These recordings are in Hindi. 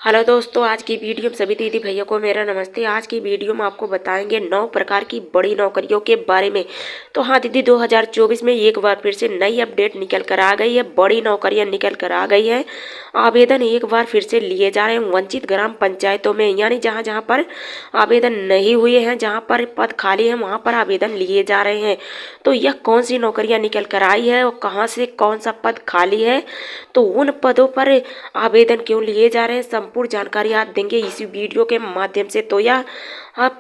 हेलो दोस्तों, आज की वीडियो में सभी दीदी भैया को मेरा नमस्ते। आज की वीडियो में आपको बताएंगे 9 प्रकार की बड़ी नौकरियों के बारे में। तो हाँ दीदी, 2024 में एक बार फिर से नई अपडेट निकल कर आ गई है। बड़ी नौकरियां निकल कर आ गई है। आवेदन एक बार फिर से लिए जा रहे हैं वंचित ग्राम पंचायतों में, यानी जहाँ जहाँ पर आवेदन नहीं हुए हैं, जहाँ पर पद खाली हैं, वहाँ पर आवेदन लिए जा रहे हैं। तो यह कौन सी नौकरियाँ निकल कर आई है और कहाँ से कौन सा पद खाली है, तो उन पदों पर आवेदन क्यों लिए जा रहे हैं, संपूर्ण जानकारी आप देंगे इसी वीडियो के माध्यम से। तो यह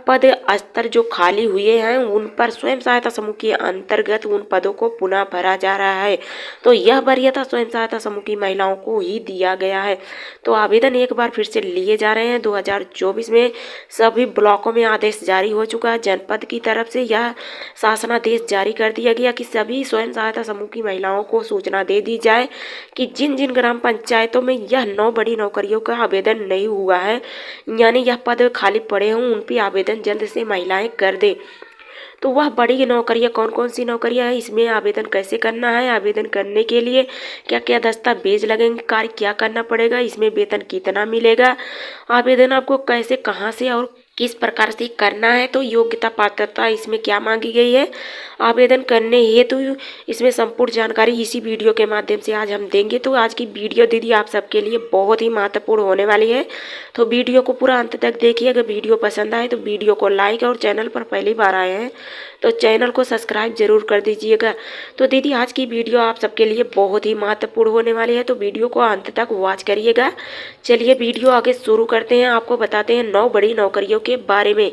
पद स्तर जो खाली हुए हैं उन पर स्वयं सहायता समूह के अंतर्गत उन पदों को पुनः भरा जा रहा है। तो यह वरीयता स्वयं सहायता समूह की महिलाओं को ही दिया गया है। तो आवेदन एक बार फिर से लिए जा रहे हैं। 2024 में सभी ब्लॉकों में आदेश जारी हो चुका है। जनपद की तरफ से यह शासनादेश जारी कर दिया गया कि सभी स्वयं सहायता समूह की महिलाओं को सूचना दे दी जाए कि जिन जिन ग्राम पंचायतों में यह 9 बड़ी नौकरियों का आवेदन नहीं हुआ है, यानी यह पद खाली पड़े हों, उन पर आवेदन जल्द से महिलाएं कर दें। तो वह बड़ी नौकरियां कौन कौन सी नौकरियां हैं, इसमें आवेदन कैसे करना है, आवेदन करने के लिए क्या क्या दस्तावेज लगेंगे, कार्य क्या करना पड़ेगा, इसमें वेतन कितना मिलेगा, आवेदन आपको कैसे कहां से और किस प्रकार से करना है, तो योग्यता पात्रता इसमें क्या मांगी गई है, आवेदन करने हेतु इसमें संपूर्ण जानकारी इसी वीडियो के माध्यम से आज हम देंगे। तो आज की वीडियो दीदी आप सबके लिए बहुत ही महत्वपूर्ण होने वाली है। तो वीडियो को पूरा अंत तक देखिए। अगर वीडियो पसंद आए तो वीडियो को लाइक और चैनल पर पहली बार आए हैं तो चैनल को सब्सक्राइब जरूर कर दीजिएगा। तो दीदी आज की वीडियो आप सबके लिए बहुत ही महत्वपूर्ण होने वाली है, तो वीडियो को अंत तक वॉच करिएगा। चलिए वीडियो आगे शुरू करते हैं। आपको बताते हैं 9 बड़ी नौकरियों के बारे में।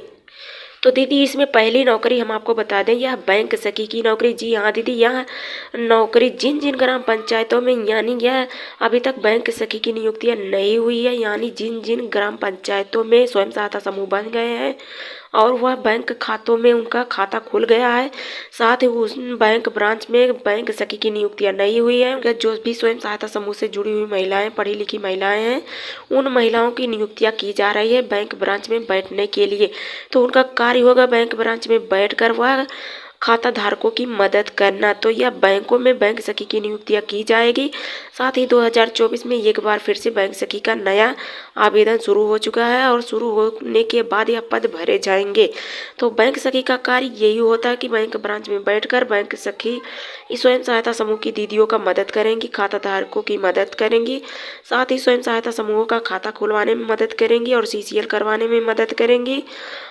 तो दीदी इसमें पहली नौकरी हम आपको बता दें, यह बैंक सखी की नौकरी। जी हाँ दीदी, यह नौकरी जिन जिन ग्राम पंचायतों में, यानी यह अभी तक बैंक सखी की नियुक्तियां नहीं हुई है, यानी जिन जिन ग्राम पंचायतों में स्वयं सहायता समूह बन गए हैं और वह बैंक खातों में उनका खाता खुल गया है, साथ ही उस बैंक ब्रांच में बैंक सखी की नियुक्तियां नहीं हुई है, जो भी स्वयं सहायता समूह से जुड़ी हुई महिलाएं, पढ़ी लिखी महिलाएं हैं, उन महिलाओं की नियुक्तियां की जा रही है बैंक ब्रांच में बैठने के लिए। तो उनका कार्य होगा बैंक ब्रांच में बैठकर वह खाता धारकों की मदद करना। तो यह बैंकों में बैंक सखी की नियुक्तियां की जाएगी। साथ ही 2024 में एक बार फिर से बैंक सखी का नया आवेदन शुरू हो चुका है और शुरू होने के बाद यह पद भरे जाएंगे। तो बैंक सखी का कार्य यही होता है कि बैंक ब्रांच में बैठकर बैंक सखी स्वयं सहायता समूह की दीदियों का मदद करेंगी, खाता धारकों की मदद करेंगी, साथ ही स्वयं सहायता समूहों का खाता खुलवाने में मदद करेंगी और सीसीएल करवाने में मदद करेंगी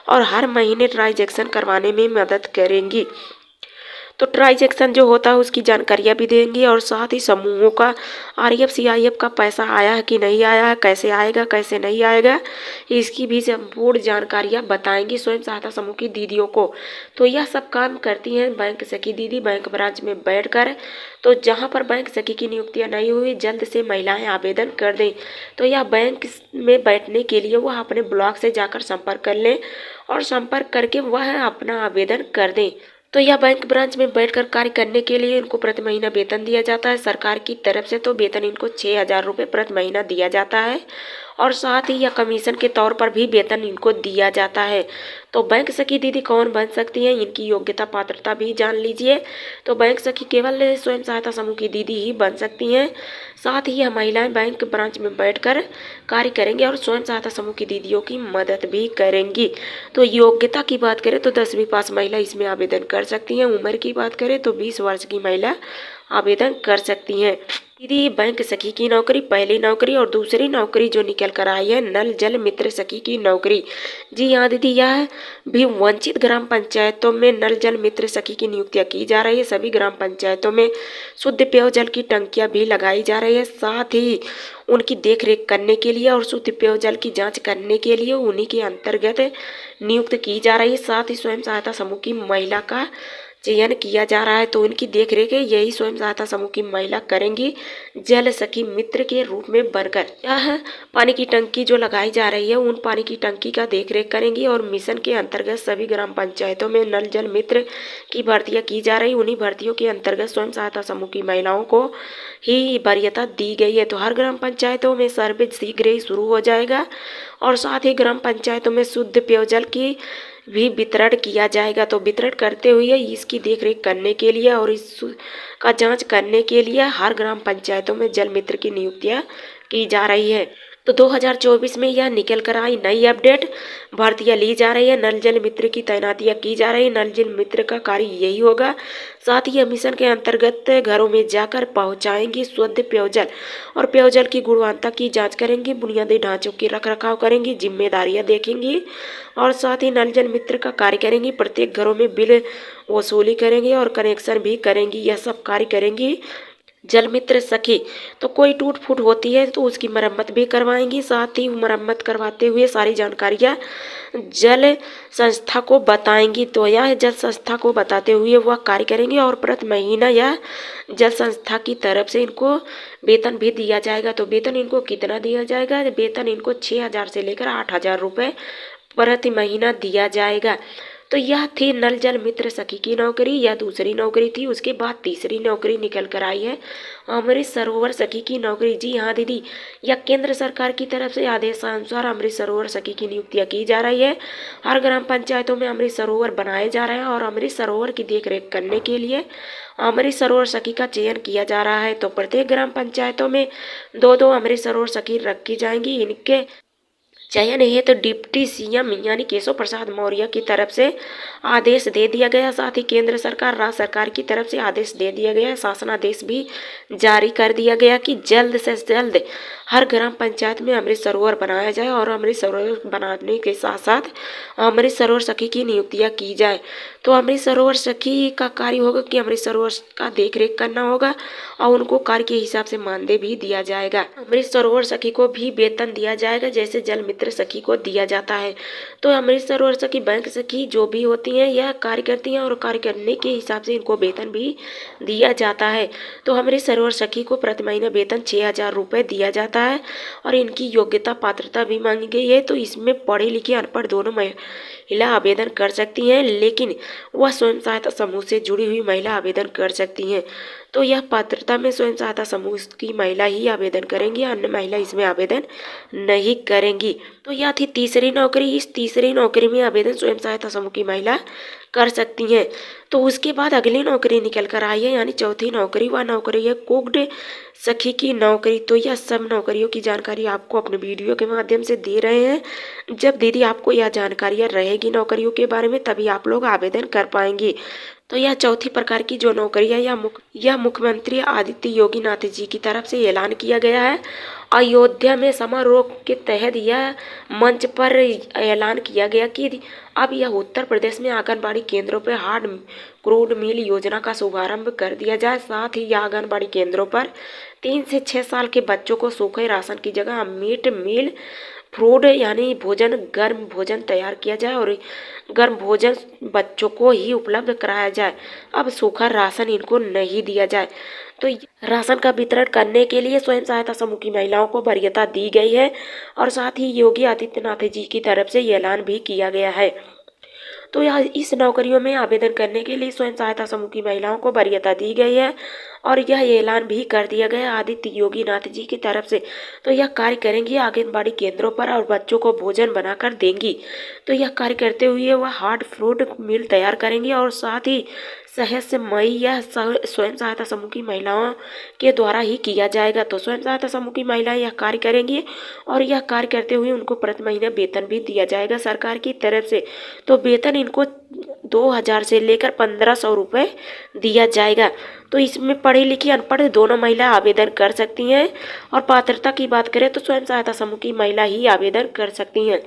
और हर महीने ट्रांजैक्शन करवाने में मदद करेंगी। तो ट्रांजैक्शन जो होता है उसकी जानकारियाँ भी देंगी और साथ ही समूहों का आरएफ सीआईएफ का पैसा आया है कि नहीं आया है, कैसे आएगा कैसे नहीं आएगा, इसकी भी संपूर्ण जानकारियाँ बताएंगी स्वयं सहायता समूह की दीदियों को। तो यह सब काम करती हैं बैंक सखी दीदी बैंक ब्रांच में बैठकर। तो जहाँ पर बैंक सखी की नियुक्तियाँ नहीं हुई, जल्द से महिलाएं आवेदन कर दें। तो यह बैंक में बैठने के लिए वह अपने ब्लॉक से जाकर संपर्क कर लें और संपर्क करके वह अपना आवेदन कर दें। तो यह बैंक ब्रांच में बैठकर कार्य करने के लिए इनको प्रति महीना वेतन दिया जाता है सरकार की तरफ से। तो वेतन इनको 6,000 रुपये प्रति महीना दिया जाता है और साथ ही यह कमीशन के तौर पर भी वेतन इनको दिया जाता है। तो बैंक सखी दीदी कौन बन सकती हैं, इनकी योग्यता पात्रता भी जान लीजिए। तो बैंक सखी केवल स्वयं सहायता समूह की दीदी ही बन सकती हैं। साथ ही यह महिलाएं बैंक ब्रांच में बैठकर कार्य करेंगे और स्वयं सहायता समूह की दीदियों की मदद भी करेंगी। तो योग्यता की बात करें तो 10वीं पास महिला इसमें आवेदन कर सकती हैं। उम्र की बात करें तो 20 वर्ष की महिला आवेदन कर सकती हैं। दीदी बैंक सखी की नौकरी पहली नौकरी और दूसरी नौकरी जो निकल कर आई है नल जल मित्र सखी की नौकरी। जी हाँ दीदी, यह भी वंचित ग्राम पंचायतों में नल जल मित्र सखी की नियुक्तियां की जा रही है। सभी ग्राम पंचायतों में शुद्ध पेयजल की टंकियां भी लगाई जा रही है। साथ ही उनकी देखरेख करने के लिए और शुद्ध पेयजल की जांच करने के लिए उन्हीं के अंतर्गत नियुक्त की जा रही है। साथ ही स्वयं सहायता समूह की महिला का चयन किया जा रहा है। तो उनकी देखरेख यही स्वयं सहायता समूह की महिला करेंगी जल सखी मित्र के रूप में बनकर। यह पानी की टंकी जो लगाई जा रही है उन पानी की टंकी का देखरेख करेंगी और मिशन के अंतर्गत सभी ग्राम पंचायतों में नल जल मित्र की भर्तियां की जा रही। उन्हीं भर्तियों के अंतर्गत स्वयं सहायता समूह की महिलाओं को ही वरीयता दी गई है। तो हर ग्राम पंचायतों में सर्वे शीघ्र ही शुरू हो जाएगा और साथ ही ग्राम पंचायतों में शुद्ध पेयजल की भी वितरण किया जाएगा। तो वितरण करते हुए इसकी देखरेख करने के लिए और इसका जांच करने के लिए हर ग्राम पंचायतों में जल मित्र की नियुक्तियां की जा रही है। तो 2024 में यह निकल कर आई नई अपडेट भर्तियां ली जा रही है। नल जल मित्र की तैनातियां की जा रही है। नल जल मित्र का कार्य यही होगा। साथ ही मिशन के अंतर्गत घरों में जाकर पहुंचाएंगी शुद्ध पेयजल और पेयजल की गुणवत्ता की जांच करेंगी। बुनियादी ढांचों की रख रखाव करेंगी। जिम्मेदारियां देखेंगी और साथ ही नल जल मित्र का कार्य करेंगी। प्रत्येक घरों में बिल वसूली करेंगी और कनेक्शन भी करेंगी। यह सब कार्य करेंगी जल मित्र सखी। तो कोई टूट फूट होती है तो उसकी मरम्मत भी करवाएंगी। साथ ही मरम्मत करवाते हुए सारी जानकारियाँ जल संस्था को बताएंगी। तो यह जल संस्था को बताते हुए वह कार्य करेंगे और प्रति महीना यह जल संस्था की तरफ से इनको वेतन भी दिया जाएगा। तो वेतन इनको कितना दिया जाएगा? वेतन इनको 6,000 से लेकर 8,000 रुपये प्रति महीना दिया जाएगा। तो यह थी नल जल मित्र सखी की नौकरी। यह दूसरी नौकरी थी। उसके बाद तीसरी नौकरी निकल कर आई है अमृत सरोवर सखी की नौकरी। जी हाँ दीदी, यह केंद्र सरकार की तरफ से आदेशानुसार अमृत सरोवर सखी की नियुक्तियाँ की जा रही है। हर ग्राम पंचायतों में अमृत सरोवर बनाए जा रहे हैं और अमृत सरोवर की देखरेख करने के लिए अमृत सरोवर सखी का चयन किया जा रहा है। तो प्रत्येक ग्राम पंचायतों में 2-2 अमृत सरोवर सखी रखी जाएंगी। इनके चयन हेतु तो डिप्टी सीएम यानी केशव प्रसाद मौर्य की तरफ से आदेश दे दिया गया। साथ ही केंद्र सरकार राज्य सरकार की तरफ से आदेश दे दिया गया। शासनादेश भी जारी कर दिया गया कि जल्द से जल्द हर ग्राम पंचायत में अमृत सरोवर बनाया जाए और अमृत सरोवर बनाने के साथ साथ अमृत सरोवर सखी की नियुक्तियाँ की जाए। तो अमृत सरोवर सखी का कार्य होगा कि अमृत सरोवर का देख रेख करना होगा और उनको कार्य के हिसाब से मानदेय भी दिया जाएगा। अमृत सरोवर सखी को भी वेतन दिया जाएगा जैसे जल मित्र सखी को दिया जाता है। तो अमृत सरोवर सखी बैंक सखी जो भी होती हैं यह कार्य करती हैं और कार्य करने के हिसाब से इनको वेतन भी दिया जाता है। तो अमृत सरोवर सखी को प्रति महीने वेतन 6,000 रुपये दिया जाता है और इनकी योग्यता पात्रता भी मांगी गई है। तो इसमें पढ़े लिखे अनपढ़ दोनों महिला आवेदन कर सकती हैं, लेकिन वह स्वयं सहायता समूह से जुड़ी हुई महिला आवेदन कर सकती हैं। तो यह पात्रता में स्वयं सहायता समूह की महिला ही आवेदन करेंगी, अन्य महिला इसमें आवेदन नहीं करेंगी। तो यह थी तीसरी नौकरी। इस तीसरी नौकरी में आवेदन स्वयं सहायता समूह की महिला कर सकती हैं। तो उसके बाद अगली नौकरी निकल कर आई है यानी चौथी नौकरी। वह नौकरी है कुक्ड सखी की नौकरी। तो यह सब नौकरियों की जानकारी आपको अपने वीडियो के माध्यम से दे रहे हैं। जब दीदी आपको यह जानकारियाँ रहेगी नौकरियों के बारे में तभी आप लोग आवेदन कर पाएंगे। तो यह चौथी प्रकार की जो नौकरी है यह मुख्यमंत्री आदित्य योगी नाथ जी की तरफ से ऐलान किया गया है। अयोध्या में समारोह के तहत यह मंच पर ऐलान किया गया कि अब यह उत्तर प्रदेश में आंगनबाड़ी केंद्रों पर हार्ड क्रूड मील योजना का शुभारंभ कर दिया जाए। साथ ही यह आंगनबाड़ी केंद्रों पर 3 से 6 साल के बच्चों को सूखे राशन की जगह मीट मील फूड यानी भोजन गर्म भोजन तैयार किया जाए और गर्म भोजन बच्चों को ही उपलब्ध कराया जाए। अब सूखा राशन इनको नहीं दिया जाए। तो राशन का वितरण करने के लिए स्वयं सहायता समूह की महिलाओं को वरीयता दी गई है और साथ ही योगी आदित्यनाथ जी की तरफ से ये ऐलान भी किया गया है। तो यह इस नौकरियों में आवेदन करने के लिए स्वयं सहायता समूह की महिलाओं को वरीयता दी गई है और यह ऐलान भी कर दिया गया आदित्य योगी नाथ जी की तरफ से। तो यह कार्य करेंगी आंगनबाड़ी केंद्रों पर और बच्चों को भोजन बनाकर देंगी। तो यह कार्य करते हुए वह हार्ड फ्रूट मील तैयार करेंगी और साथ ही सहस्त्रमयी यह स्वयं सहायता समूह की महिलाओं के द्वारा ही किया जाएगा। तो स्वयं सहायता समूह की महिलाएं यह कार्य करेंगी और यह कार्य करते हुए उनको प्रति महीने वेतन भी दिया जाएगा सरकार की तरफ से। तो वेतन इनको 2,000 से लेकर 1,500 रुपये दिया जाएगा। तो इसमें पढ़ी लिखी अनपढ़ दोनों महिला आवेदन कर सकती हैं और पात्रता की बात करें तो स्वयं सहायता समूह की महिला ही आवेदन कर सकती हैं।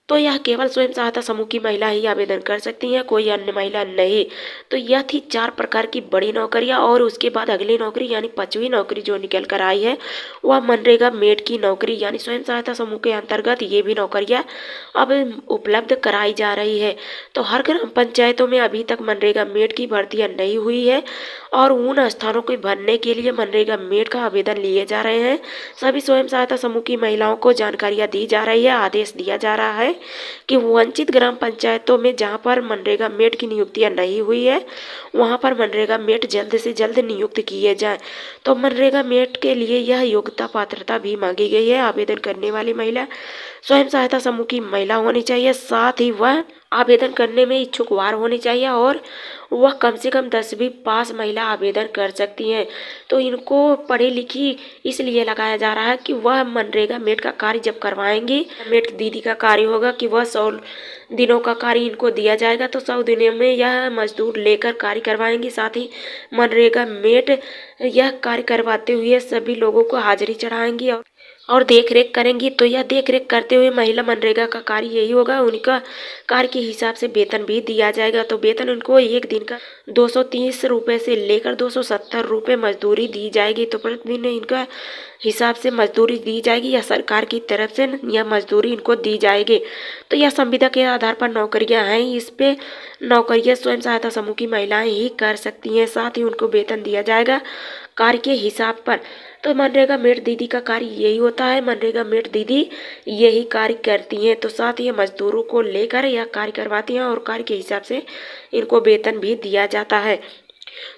तो यह केवल स्वयं सहायता समूह की महिला ही आवेदन कर सकती हैं, कोई अन्य महिला नहीं। तो यह थी 4 प्रकार की बड़ी नौकरियां और उसके बाद अगली नौकरी यानी 5वीं नौकरी जो निकल कर आई है वह मनरेगा मेड की नौकरी यानी स्वयं सहायता समूह के अंतर्गत ये भी नौकरियां अब उपलब्ध कराई जा रही है। तो हर ग्राम पंचायतों में अभी तक मनरेगा मेड की भर्तियाँ नहीं हुई है और उन स्थानों को भरने के लिए मनरेगा मेड का आवेदन लिए जा रहे हैं। सभी स्वयं सहायता समूह की महिलाओं को जानकारियाँ दी जा रही है, आदेश दिया जा रहा है कि वंचित ग्राम पंचायतों में जहां पर मनरेगा मेड की नियुक्तियां नहीं हुई है वहां पर मनरेगा मेड जल्द से जल्द नियुक्त किए जाएं। तो मनरेगा मेड के लिए यह योग्यता पात्रता भी मांगी गई है। आवेदन करने वाली महिला स्वयं सहायता समूह की महिला होनी चाहिए, साथ ही वह आवेदन करने में इच्छुकवार होनी चाहिए और वह कम से कम 10वीं पास महिला आवेदन कर सकती हैं। तो इनको पढ़ी लिखी इसलिए लगाया जा रहा है कि वह मनरेगा मेट का कार्य जब करवाएंगी, मेट दीदी का कार्य होगा कि वह 100 दिनों का कार्य इनको दिया जाएगा, तो 100 दिनों में यह मजदूर लेकर कार्य करवाएंगी। साथ ही मनरेगा मेट यह कार्य करवाते हुए सभी लोगों को हाजिरी चढ़ाएंगी और देख रेख करेंगी। तो यह देख रेख करते हुए महिला मनरेगा का कार्य यही होगा, उनका कार्य के हिसाब से वेतन भी दिया जाएगा। तो वेतन उनको एक दिन का 230 रुपये से लेकर 270 रुपये मजदूरी दी जाएगी। तो प्रतिदिन इनका हिसाब से मजदूरी दी जाएगी या सरकार की तरफ से यह मजदूरी इनको दी जाएगी। तो यह संविदा के आधार पर नौकरियां हैं, इस पे नौकरियां स्वयं सहायता समूह की महिलाएं ही कर सकती हैं। साथ ही उनको वेतन दिया जाएगा कार्य के हिसाब पर। तो मनरेगा मेट दीदी का कार्य यही होता है, मनरेगा मेट दीदी यही कार्य करती हैं। तो साथ ही मजदूरों को लेकर यह कार्य करवाती हैं और कार्य के हिसाब से इनको वेतन भी दिया जाता है।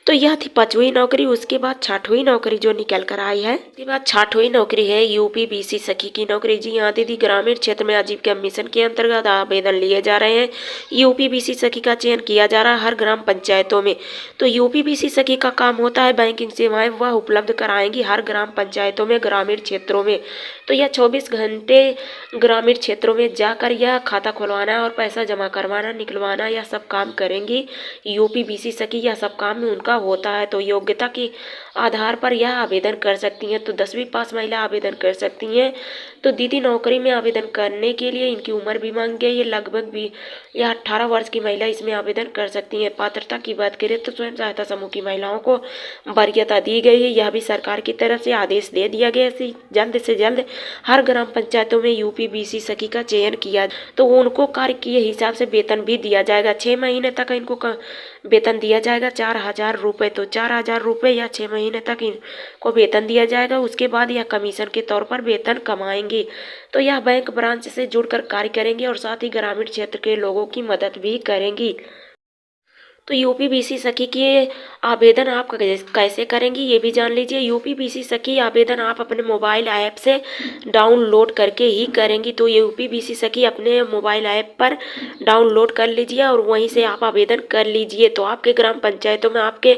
तो यह थी 5वीं नौकरी। उसके बाद 6वीं नौकरी जो निकल कर आई है, उसके बाद 6वीं नौकरी है यूपीबीसी सखी की नौकरी। जी हाँ दीदी, ग्रामीण क्षेत्र में आजीविका मिशन के अंतर्गत आवेदन लिए जा रहे हैं। यूपीबीसी सखी का चयन किया जा रहा है हर ग्राम पंचायतों में। तो यूपीबीसी सखी का काम होता है बैंकिंग सेवाएं वह उपलब्ध कराएंगी हर ग्राम पंचायतों में, ग्रामीण क्षेत्रों में। तो यह 24 घंटे ग्रामीण क्षेत्रों में जाकर यह खाता खुलवाना और पैसा जमा करवाना, निकलवाना, यह सब काम करेंगी यूपीबीसी सखी। यह सब काम उनका होता है। तो योग्यता के आधार पर यह आवेदन कर सकती हैं। तो 10वीं पास महिला आवेदन कर सकती हैं। तो दीदी नौकरी में आवेदन करने के लिए इनकी उम्र भी मांगी गई है, लगभग भी यह 18 वर्ष की महिला इसमें आवेदन कर सकती हैं। पात्रता की बात करें तो स्वयं सहायता समूह की महिलाओं को वरीयता दी गई है। यह भी सरकार की तरफ से आदेश दे दिया गया है जल्द से जल्द हर ग्राम पंचायतों में यूपीबीसी सखी का चयन किया, तो उनको कार्य के हिसाब से वेतन भी दिया जाएगा। 6 महीने तक इनको वेतन दिया जाएगा 4000 रुपये। तो 4000 रुपये या 6 महीने तक इनको वेतन दिया जाएगा। उसके बाद यह कमीशन के तौर पर वेतन कमाएंगे। तो यह बैंक ब्रांच से जुड़कर कार्य करेंगे और साथ ही ग्रामीण क्षेत्र के लोगों की मदद भी करेंगी। तो यूपीबीसी सखी के आवेदन आप कैसे करेंगी ये भी जान लीजिए। यूपीबीसी सखी आवेदन आप अपने मोबाइल ऐप से डाउनलोड करके ही करेंगी। तो यूपीबीसी सखी अपने मोबाइल ऐप पर डाउनलोड कर लीजिए और वहीं से आप आवेदन कर लीजिए। तो आपके ग्राम पंचायतों में, आपके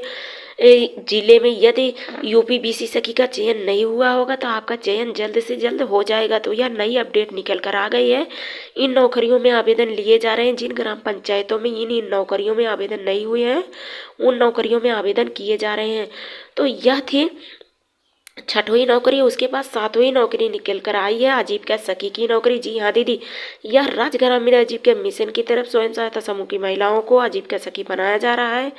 जिले में यदि यूपीबीसी सखी का चयन नहीं हुआ होगा तो आपका चयन जल्द से जल्द हो जाएगा। तो यह नई अपडेट निकल कर आ गई है। इन नौकरियों में आवेदन लिए जा रहे हैं। जिन ग्राम पंचायतों में इन नौकरियों में आवेदन नहीं हुए हैं उन नौकरियों में आवेदन किए जा रहे हैं। तो यह थी 6वीं नौकरी। उसके बाद 7वीं नौकरी निकल कर आई है आजीविका सखी की नौकरी। जी हाँ दीदी, यह राज्य ग्रामीण आजीविका मिशन की तरफ स्वयं सहायता समूह की महिलाओं को आजीविका सखी बनाया जा रहा है।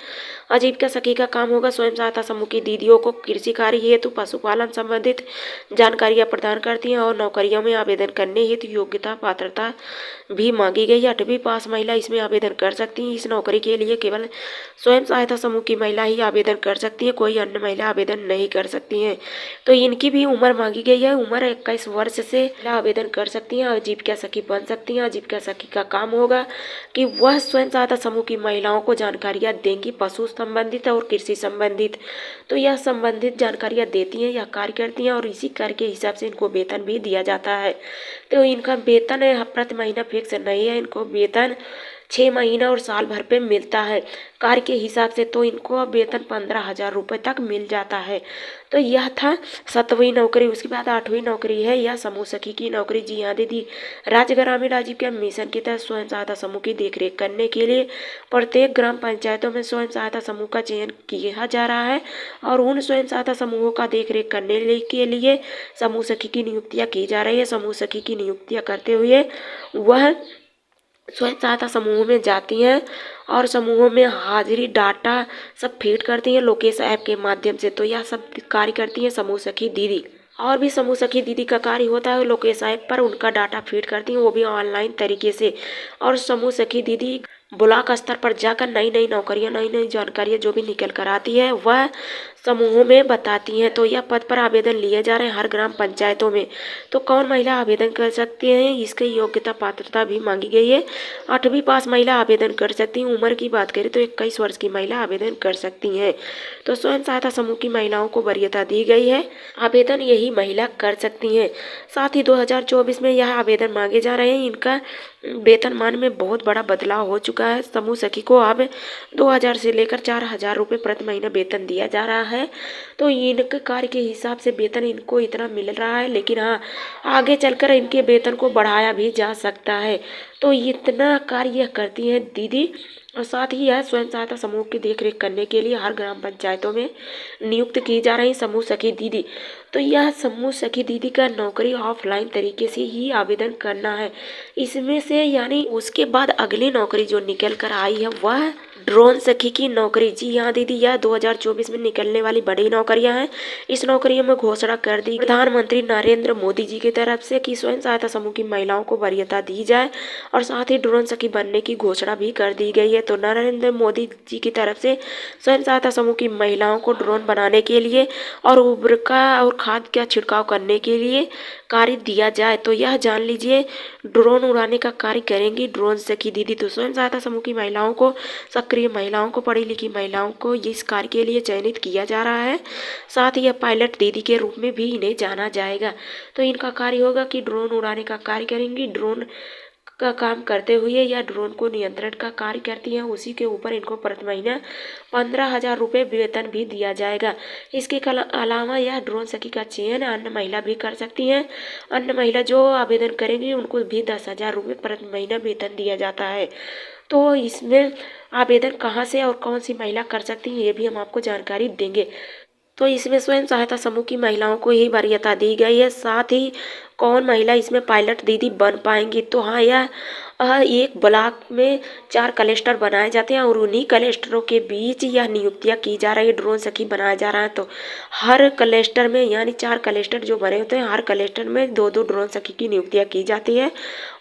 आजीविका सखी का काम होगा स्वयं सहायता समूह की दीदियों को कृषि कार्य हेतु पशुपालन संबंधित जानकारियां प्रदान करती हैं और नौकरियों में आवेदन करने हेतु योग्यता पात्रता भी मांगी गई है। 8वीं पास महिला इसमें आवेदन कर सकती हैं। इस नौकरी के लिए केवल स्वयं सहायता समूह की महिला ही आवेदन कर सकती है, कोई अन्य महिला आवेदन नहीं कर सकती हैं। तो इनकी भी उम्र मांगी गई है, उम्र 21 वर्ष से आवेदन कर सकती हैं, आजीविका सखी बन सकती हैं। आजीविका सखी का काम होगा कि वह स्वयं सहायता समूह की महिलाओं को जानकारियाँ देंगी पशु संबंधित और कृषि संबंधित। तो यह संबंधित जानकारियाँ देती हैं या कार्य करती हैं और इसी कार्य के हिसाब से इनको वेतन भी दिया जाता है। तो इनका वेतन प्रति महीना फिक्स नहीं है, इनको वेतन 6 महीना और साल भर पे मिलता है कार्य के हिसाब से। तो इनको वेतन 15,000 रुपये तक मिल जाता है। तो यह था 7वीं नौकरी। उसके बाद 8वीं नौकरी है यह समूह सखी की नौकरी। जी हाँ दीदी, राज्य ग्रामीण आजीविका मिशन के तहत स्वयं सहायता समूह की देखरेख करने के लिए प्रत्येक ग्राम पंचायतों में स्वयं सहायता समूह का चयन किया जा रहा है और उन स्वयं सहायता समूहों का देखरेख करने के लिए समूह सखी की नियुक्तियाँ की जा रही है। समूह सखी की नियुक्तियाँ करते हुए वह स्वयं सहायता समूह में जाती हैं और समूहों में हाजिरी डाटा सब फीड करती हैं लोकेश ऐप के माध्यम से। तो यह सब कार्य करती हैं समूह सखी दीदी। और भी समूह सखी दीदी का कार्य होता है, लोकेश ऐप पर उनका डाटा फीड करती हैं, वो भी ऑनलाइन तरीके से। और समूह सखी दीदी ब्लॉक स्तर पर जाकर नई नई नौकरियां, नई नई जानकारियां जो भी निकल कर आती है वह समूहों में बताती हैं। तो यह पद पर आवेदन लिए जा रहे हैं हर ग्राम पंचायतों में। तो कौन महिला आवेदन कर सकती हैं, इसकी योग्यता पात्रता भी मांगी गई है। 8वीं पास महिला आवेदन कर सकती हैं। उम्र की बात करें तो 21 वर्ष की महिला आवेदन कर सकती हैं। तो स्वयं सहायता समूह की महिलाओं को वरीयता दी गई है, आवेदन यही महिला कर सकती हैं। साथ ही 2024 में यह आवेदन मांगे जा रहे हैं। इनका वेतनमान में बहुत बड़ा बदलाव हो चुका है। समूह सखी को अब 2000 से लेकर 4000 रुपये प्रति महीना वेतन दिया जा रहा है। तो इनके कार्य के हिसाब से वेतन इनको इतना मिल रहा है, लेकिन हाँ, आगे चलकर इनके वेतन को बढ़ाया भी जा सकता है। तो इतना कार्य करती हैं दीदी। और साथ ही यह स्वयं सहायता समूह की देखरेख करने के लिए हर ग्राम पंचायतों में नियुक्त की जा रही समूह सखी दीदी। तो यह समूह सखी दीदी का नौकरी ऑफलाइन तरीके से ही आवेदन करना है। इसमें से यानी उसके बाद अगली नौकरी जो निकल कर आई है वह ड्रोन सखी की नौकरी। जी हाँ दीदी, यह 2024 में निकलने वाली बड़ी नौकरियां हैं। इस नौकरियों में घोषणा कर दी प्रधानमंत्री नरेंद्र मोदी जी की तरफ से कि स्वयं सहायता समूह की महिलाओं को वरीयता दी जाए, और साथ ही ड्रोन सखी बनने की घोषणा भी कर दी गई है। तो नरेंद्र मोदी जी की तरफ से स्वयं सहायता समूह की महिलाओं को ड्रोन बनाने के लिए और उर्वरका और खाद का छिड़काव करने के लिए कार्य दिया जाए। तो यह जान लीजिए, ड्रोन उड़ाने का कार्य करेंगी ड्रोन सखी दीदी। तो स्वयं सहायता समूह की महिलाओं को, सक्रिय महिलाओं को, पढ़ी लिखी महिलाओं को इस कार्य के लिए चयनित किया जा रहा है। साथ ही यह पायलट दीदी के रूप में भी इन्हें जाना जाएगा। तो इनका कार्य होगा कि ड्रोन उड़ाने का कार्य करेंगी। ड्रोन का काम करते हुए या ड्रोन को नियंत्रण का कार्य करती हैं, उसी के ऊपर इनको प्रति महीना 15,000 रुपये वेतन भी दिया जाएगा। इसके अलावा यह ड्रोन सखी का चयन अन्य महिला भी कर सकती हैं। अन्य महिला जो आवेदन करेंगी उनको भी 10,000 रुपये प्रति महीना वेतन दिया जाता है। तो इसमें आवेदन कहाँ से और कौन सी महिला कर सकती हैं, ये भी हम आपको जानकारी देंगे। तो इसमें स्वयं सहायता समूह की महिलाओं को ही वरीयता दी गई है। साथ ही कौन महिला इसमें पायलट दीदी बन पाएंगी, तो हाँ, यह एक ब्लॉक में 4 क्लस्टर बनाए जाते हैं और उन्हीं क्लस्टरों के बीच यह नियुक्तियां की जा रही है। ड्रोन सखी बनाया जा रहा है। तो हर क्लस्टर में यानी 4 क्लस्टर जो बने होते हैं, हर क्लस्टर में 2-2 ड्रोन सखी की नियुक्तियां की जाती है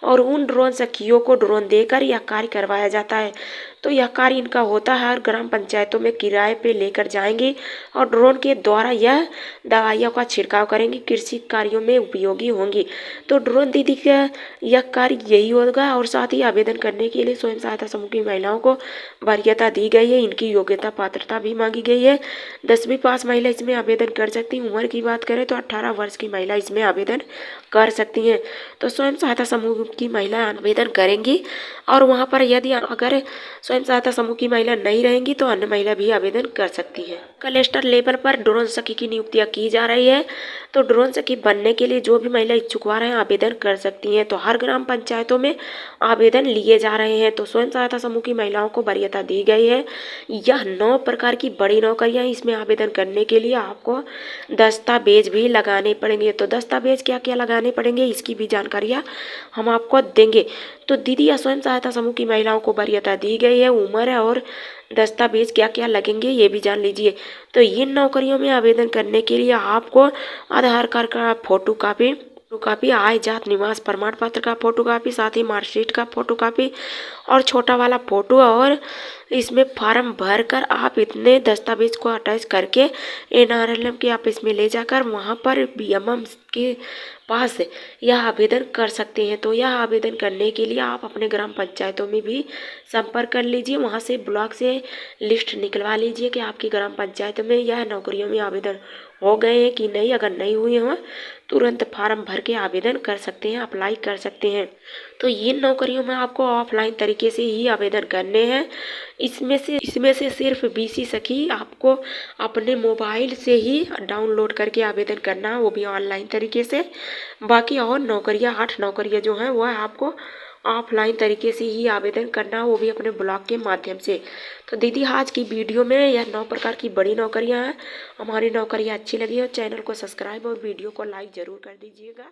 और उन ड्रोन सखियों को ड्रोन देकर यह कार्य करवाया जाता है। तो यह कार्य इनका होता है, हर ग्राम पंचायतों में किराए पे लेकर जाएंगे और ड्रोन के द्वारा यह दवाइयों का छिड़काव करेंगी, कृषि कार्यों में उपयोगी होंगी। तो ड्रोन दीदी का यह कार्य यही होगा। और साथ ही आवेदन करने के लिए स्वयं सहायता समूह की महिलाओं को वरीयता दी गई है। इनकी योग्यता पात्रता भी मांगी गई है। 10वीं पास महिला इसमें आवेदन कर सकती है। उम्र की बात करें तो 18 वर्ष की महिला इसमें आवेदन कर सकती हैं। तो स्वयं सहायता समूह की महिला आवेदन करेंगी और वहाँ पर यदि अगर स्वयं सहायता समूह की महिला नहीं रहेंगी तो अन्य महिला भी आवेदन कर सकती है। क्लस्टर लेवल पर ड्रोन सखी की नियुक्तियां की जा रही है। तो ड्रोन सखी बनने के लिए जो भी महिला इच्छुक हैं आवेदन कर सकती हैं। तो हर ग्राम पंचायतों में आवेदन लिए जा रहे हैं। तो स्वयं सहायता समूह की महिलाओं को वरीयता दी गई है। यह 9 प्रकार की बड़ी नौकरियां, इसमें आवेदन करने के लिए आपको दस्तावेज भी लगाने पड़ेंगे। तो दस्तावेज क्या क्या लगाने पड़ेंगे, इसकी भी जानकारियाँ हम आपको देंगे। तो दीदी या स्वयं सहायता समूह की महिलाओं को वरीयता दी गई है। उम्र और दस्तावेज क्या क्या लगेंगे ये भी जान लीजिए। तो इन नौकरियों में आवेदन करने के लिए आपको आधार कार्ड का फोटो कापी, आय जात निवास प्रमाण पत्र का फोटो कापी, साथ ही मार्कशीट का फोटो कापी और छोटा वाला फोटो, और इसमें फॉर्म भर कर आप इतने दस्तावेज को अटैच करके NRLM के ऑफिस में ले जाकर वहाँ पर BMM के पास यह आवेदन कर सकते हैं। तो यह आवेदन करने के लिए आप अपने ग्राम पंचायतों में भी संपर्क कर लीजिए। वहाँ से ब्लॉक से लिस्ट निकलवा लीजिए कि आपकी ग्राम पंचायत में यह नौकरियों में आवेदन हो गए हैं कि नहीं। अगर नहीं हुए हों तुरंत फार्म भर के आवेदन कर सकते हैं, अप्लाई कर सकते हैं। तो इन नौकरियों में आपको ऑफलाइन तरीके से ही आवेदन करने हैं। इसमें से सिर्फ BC सखी आपको अपने मोबाइल से ही डाउनलोड करके आवेदन करना है, वो भी ऑनलाइन तरीके से। बाकी और नौकरियां 8 नौकरियां जो हैं वह आपको ऑफलाइन तरीके से ही आवेदन करना, वो भी अपने ब्लॉग के माध्यम से। तो दीदी आज की वीडियो में यह 9 प्रकार की बड़ी नौकरियां हैं। हमारी नौकरियां अच्छी लगी हो चैनल को सब्सक्राइब और वीडियो को लाइक ज़रूर कर दीजिएगा।